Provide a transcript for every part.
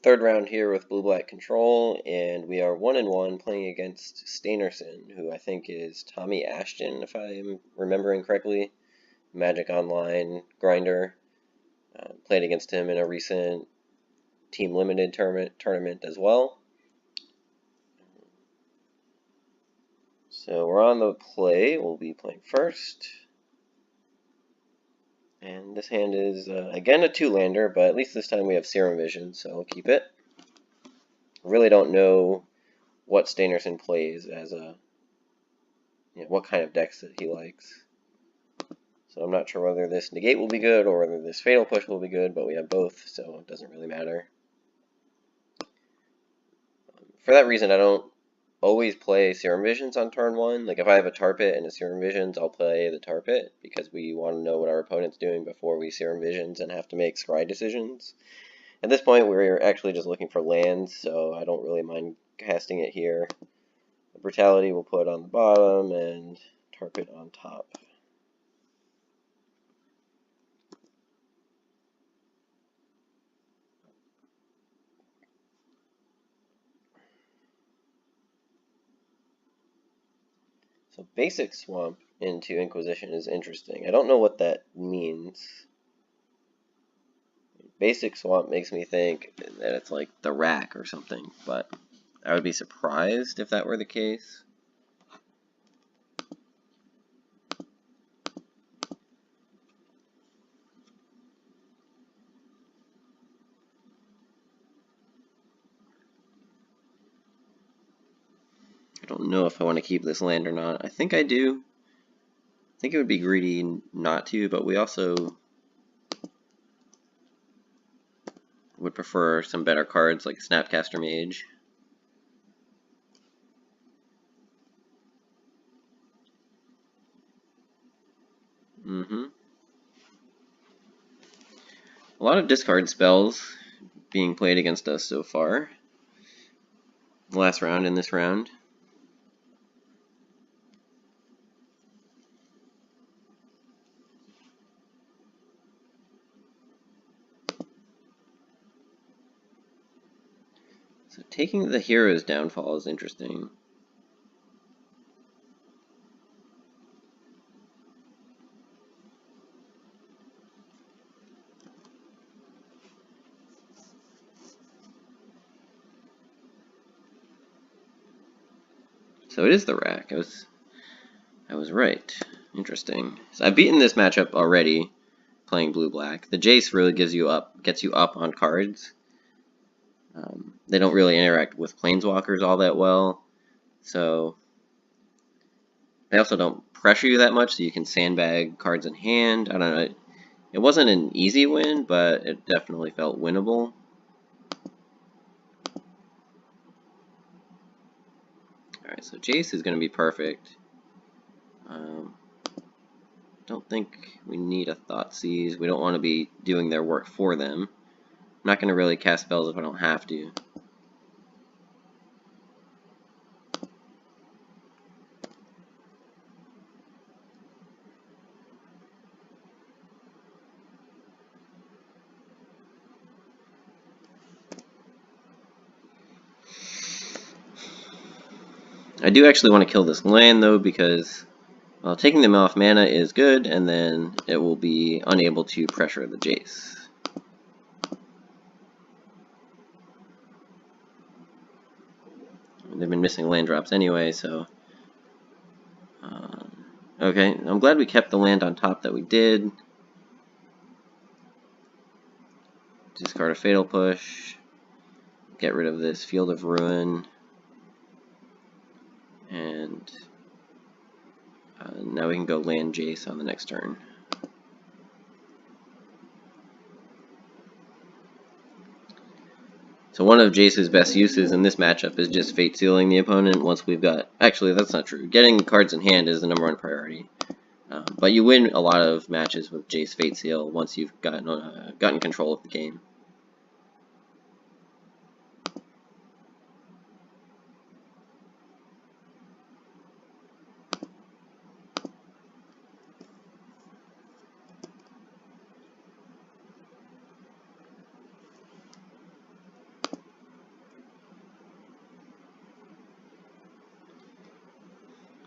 Third round here with blue-black control, and we are 1-1 playing against Steinerson, who I think is Tommy Ashton, if I'm remembering correctly. Magic Online grinder. Played against him in a recent Team Limited tournament as well. So we're on the play. We'll be playing first. And this hand is, again, a two-lander, but at least this time we have Serum Vision, so I'll keep it. Really don't know what Steinerson plays as a, what kind of decks that he likes. So I'm not sure whether this Negate will be good or whether this Fatal Push will be good, but we have both, so it doesn't really matter. For that reason, I don't always play Serum Visions on turn 1. Like, if I have a Tar Pit and a Serum Visions, I'll play the Tar Pit, because we want to know what our opponent's doing before we Serum Visions and have to make scry decisions. At this point, we're actually just looking for lands, so I don't really mind casting it here. The Brutality we'll put on the bottom, and Tar Pit on top. So basic swamp into Inquisition is interesting. I don't know what that means. Basic swamp makes me think that it's like the rack or something, but I would be surprised if that were the case. I don't know if I want to keep this land or not. I think I do. I think it would be greedy not to, but we also would prefer some better cards like Snapcaster Mage. A lot of discard spells being played against us so far. Last round and this round. So taking the hero's downfall is interesting. So it is the rack. I was right. Interesting. So I've beaten this matchup already, playing blue-black. The Jace really gets you up on cards. They don't really interact with Planeswalkers all that well, so they also don't pressure you that much, so you can sandbag cards in hand. I don't know. It wasn't an easy win, but it definitely felt winnable. Alright, so Jace is going to be perfect. Don't think we need a Thoughtseize. We don't want to be doing their work for them. I'm not going to really cast spells if I don't have to. I do actually want to kill this land, though, because taking them off mana is good, and then it will be unable to pressure the Jace. They've been missing land drops anyway, so... okay, I'm glad we kept the land on top that we did. Discard a Fatal Push. Get rid of this Field of Ruin. And now we can go land Jace on the next turn. So one of Jace's best uses in this matchup is just Fate Sealing the opponent once we've got... Actually, that's not true. Getting cards in hand is the #1 priority. But you win a lot of matches with Jace Fate Seal once you've gotten control of the game.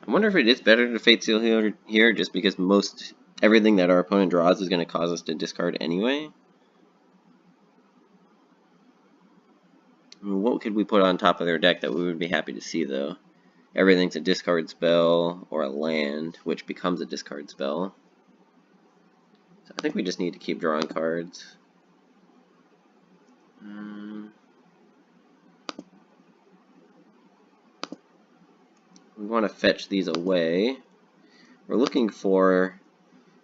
I wonder if it is better to Fate Seal here just because everything that our opponent draws is going to cause us to discard anyway. I mean, what could we put on top of their deck that we would be happy to see, though? Everything's a discard spell or a land, which becomes a discard spell. So I think we just need to keep drawing cards. We want to fetch these away. We're looking for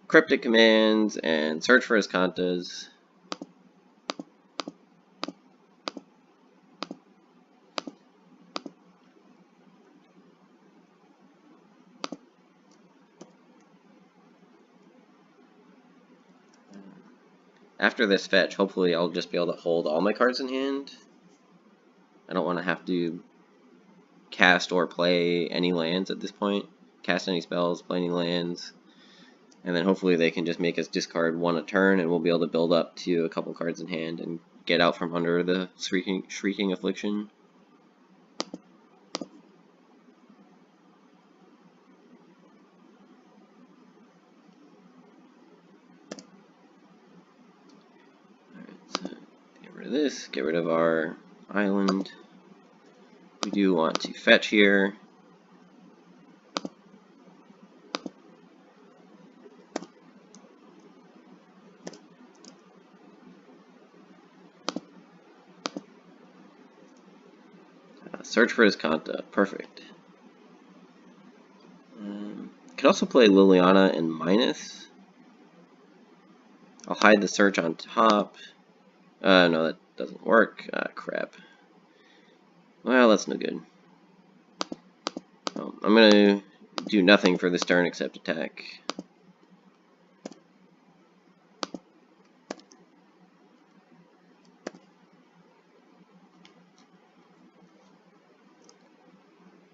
Cryptic Commands and Search for Azkantas. After this fetch, hopefully I'll just be able to hold all my cards in hand. I don't want to have to cast or play any lands at this point. Cast any spells, play any lands. And then hopefully they can just make us discard one a turn, and we'll be able to build up to a couple cards in hand and get out from under the Shrieking Affliction. This, get rid of our island. We do want to fetch here. Search for Azkanta, perfect. Could also play Liliana and minus. I'll hide the search on top. No, that doesn't work. Crap. Well, that's no good. Well, I'm gonna do nothing for this turn except attack.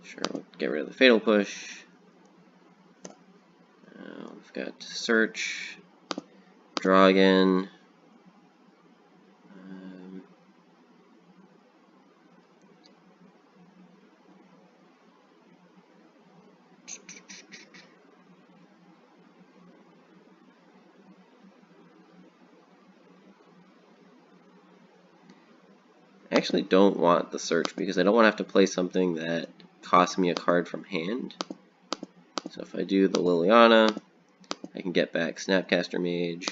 Sure, we'll get rid of the Fatal Push. We've got search, draw again. I actually don't want the search because I don't want to have to play something that costs me a card from hand. So if I do the Liliana, I can get back Snapcaster Mage.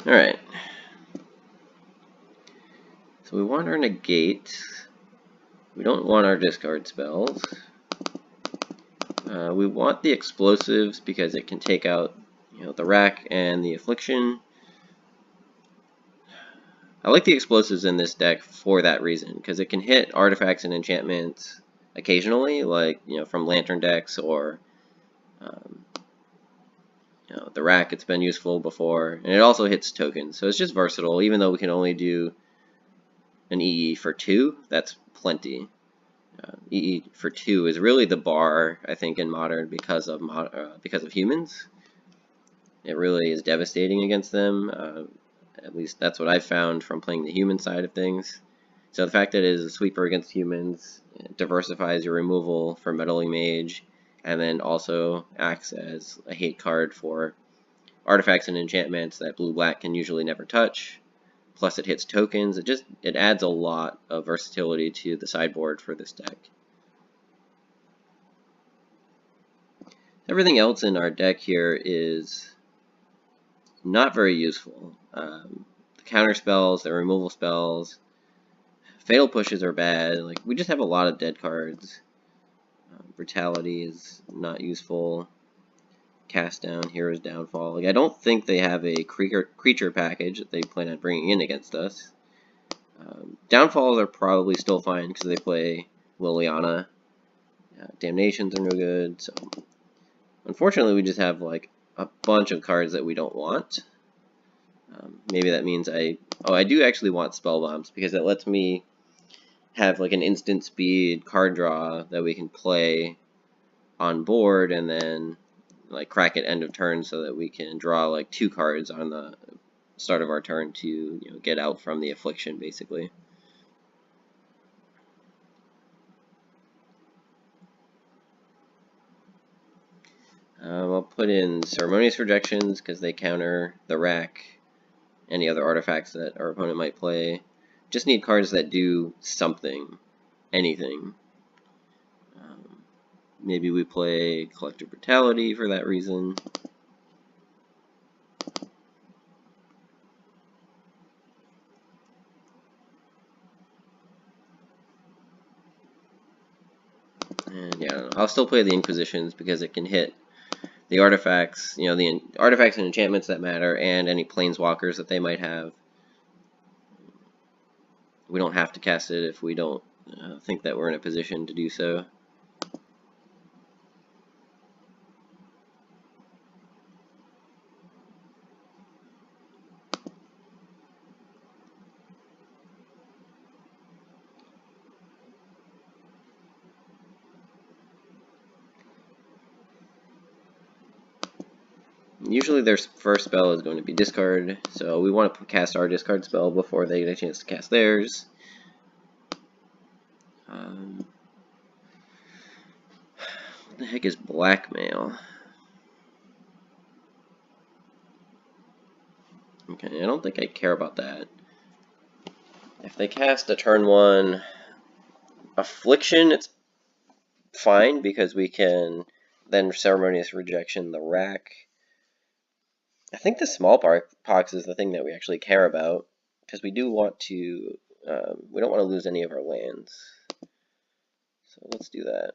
Alright. So we want our negate. We don't want our discard spells. We want the explosives because it can take out, the rack and the affliction. I like the explosives in this deck for that reason, because it can hit artifacts and enchantments occasionally, like from lantern decks or the rack. It's been useful before, and it also hits tokens, so it's just versatile. Even though we can only do an EE for 2, that's plenty. EE for 2 is really the bar, I think, in Modern because of humans. It really is devastating against them. At least that's what I've found from playing the human side of things. So the fact that it is a sweeper against humans, it diversifies your removal for Meddling Mage, and then also acts as a hate card for artifacts and enchantments that blue-black can usually never touch. Plus it hits tokens. It adds a lot of versatility to the sideboard for this deck. Everything else in our deck here is not very useful. The counter spells, the removal spells, fatal pushes are bad. Like, we just have a lot of dead cards. Brutality is not useful. Cast down, Hero's Downfall. Like, I don't think they have a creature package that they plan on bringing in against us. Downfalls are probably still fine because they play Liliana. Damnations are no good. So, unfortunately, we just have like a bunch of cards that we don't want. Maybe that means I do actually want spell bombs because it lets me have like an instant speed card draw that we can play on board and then like crack at end of turn so that we can draw like 2 cards on the start of our turn to get out from the affliction basically. I'll put in Ceremonious Rejections because they counter the rack, any other artifacts that our opponent might play. Just need cards that do something, anything. Maybe we play Collective Brutality for that reason. And yeah, I don't know. I'll still play the Inquisitions because it can hit the artifacts, the artifacts and enchantments that matter, and any planeswalkers that they might have. We don't have to cast it if we don't think that we're in a position to do so. Usually their first spell is going to be discard, so we want to cast our discard spell before they get a chance to cast theirs. What the heck is blackmail? Okay, I don't think I care about that. If they cast a turn 1 affliction, it's fine because we can then Ceremonious Rejection the rack. I think the smallpox is the thing that we actually care about because we do want to, we don't want to lose any of our lands. So let's do that.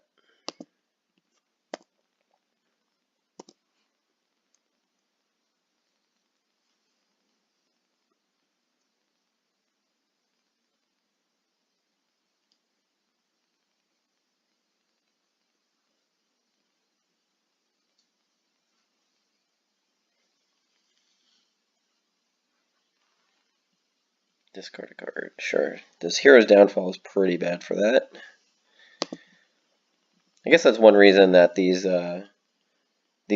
Discard a card, sure. This Hero's Downfall is pretty bad for that. I guess that's one reason that these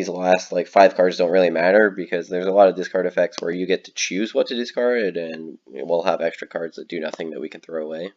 last like 5 cards don't really matter, because there's a lot of discard effects where you get to choose what to discard, and we'll have extra cards that do nothing that we can throw away.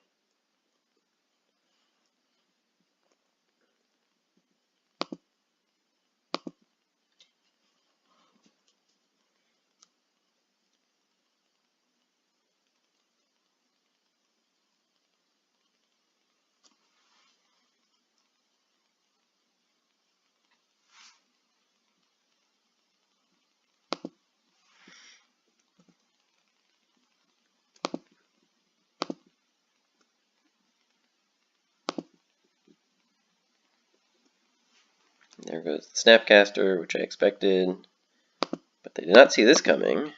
There goes the Snapcaster, which I expected, but they did not see this coming.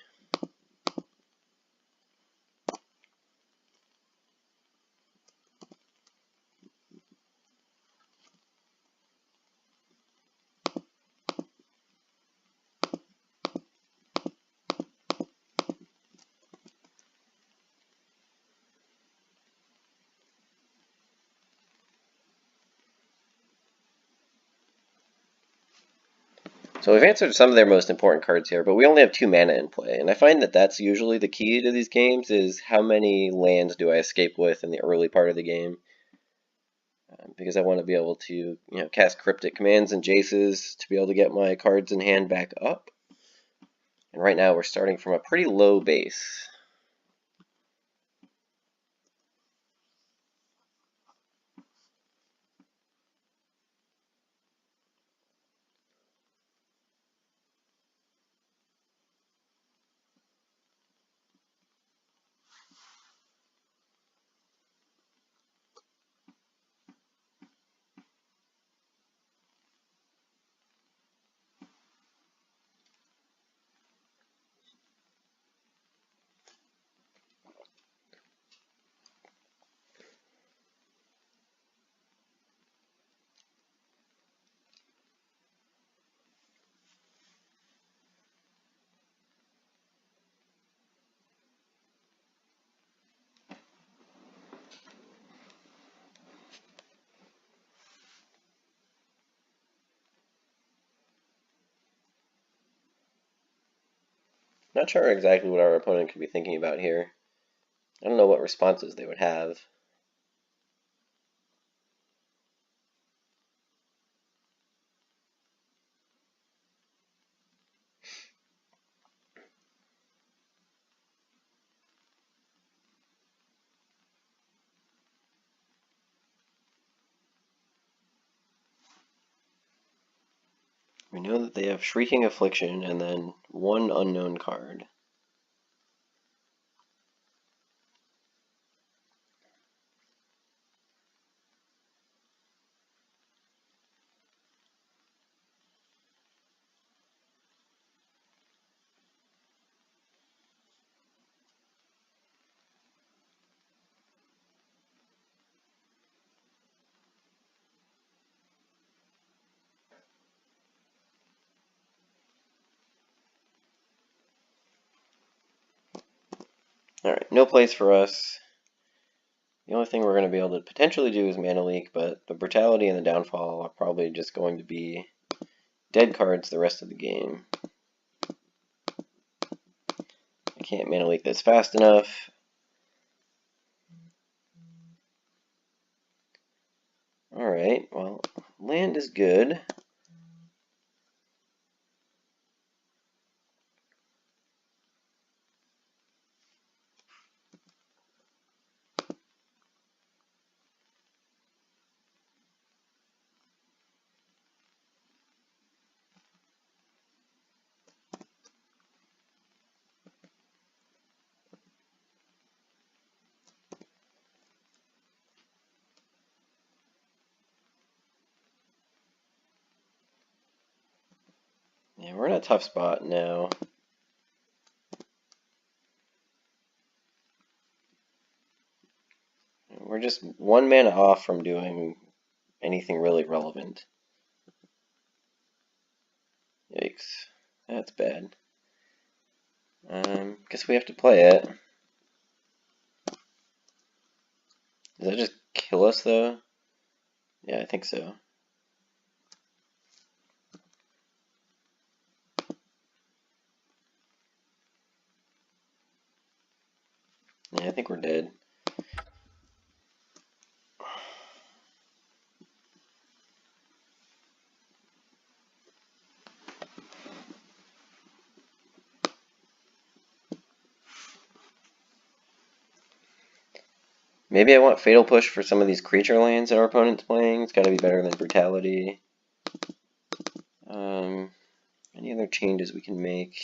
So we've answered some of their most important cards here, but we only have 2 mana in play, and I find that that's usually the key to these games, is how many lands do I escape with in the early part of the game. Because I want to be able to cast Cryptic Commands and Jaces to be able to get my cards in hand back up. And right now we're starting from a pretty low base. Not sure exactly what our opponent could be thinking about here. I don't know what responses they would have. We know that they have Shrieking Affliction and then one unknown card. Alright, no place for us. The only thing we're going to be able to potentially do is Mana Leak, but the Brutality and the Downfall are probably just going to be dead cards the rest of the game. I can't Mana Leak this fast enough. Alright, well, land is good. Yeah, we're in a tough spot now. We're just one mana off from doing anything really relevant. Yikes. That's bad. Guess we have to play it. Does that just kill us, though? Yeah, I think so. Yeah, I think we're dead. Maybe I want Fatal Push for some of these creature lands that our opponent's playing. It's got to be better than Brutality. Any other changes we can make?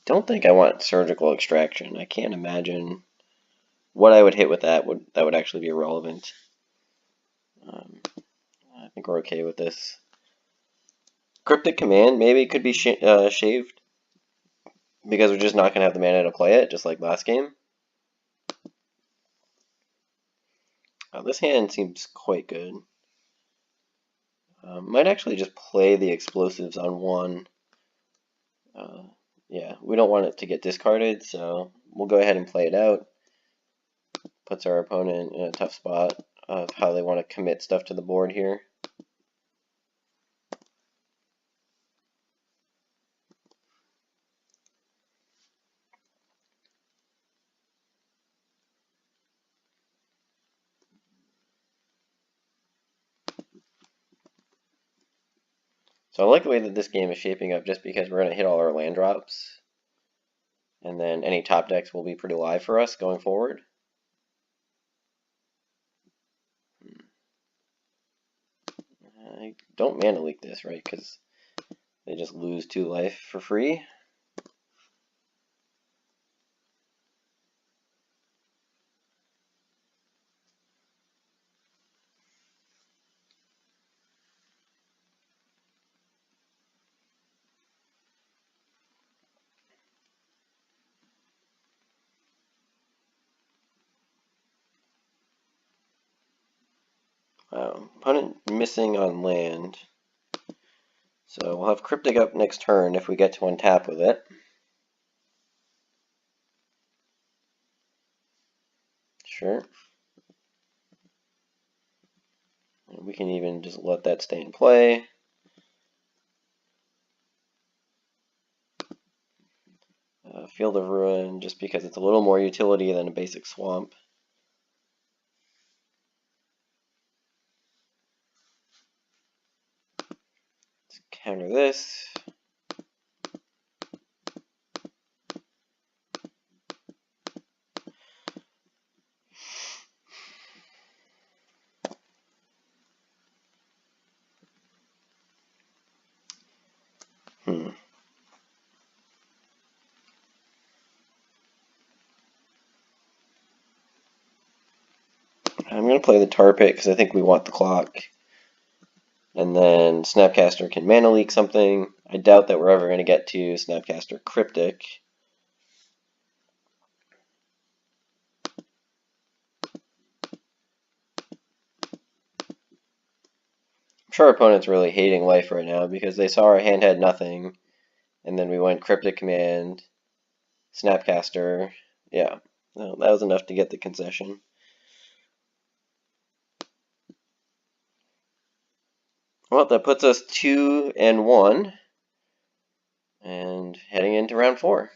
Don't think I want Surgical Extraction. I can't imagine what I would hit with that would actually be irrelevant. I think we're okay with this. Cryptic Command maybe could be shaved because we're just not going to have the mana to play it, just like last game. This hand seems quite good. Might actually just play the explosives on one. Yeah, we don't want it to get discarded, so we'll go ahead and play it out. Puts our opponent in a tough spot of how they want to commit stuff to the board here. So I like the way that this game is shaping up just because we're going to hit all our land drops. And then any top decks will be pretty live for us going forward. I don't Mana Leak this, right? Because they just lose 2 life for free. Opponent missing on land. So we'll have Cryptic up next turn if we get to untap with it. Sure. we can even just let that stay in play. Field of Ruin, just because it's a little more utility than a basic swamp. Let's counter this. I'm going to play the Tar Pit because I think we want the clock. And then Snapcaster can mana leak something. I doubt that we're ever going to get to Snapcaster Cryptic. I'm sure our opponent's really hating life right now because they saw our hand had nothing. And then we went Cryptic Command, Snapcaster. Yeah, well, that was enough to get the concession. Well, that puts us 2-1, and heading into round 4.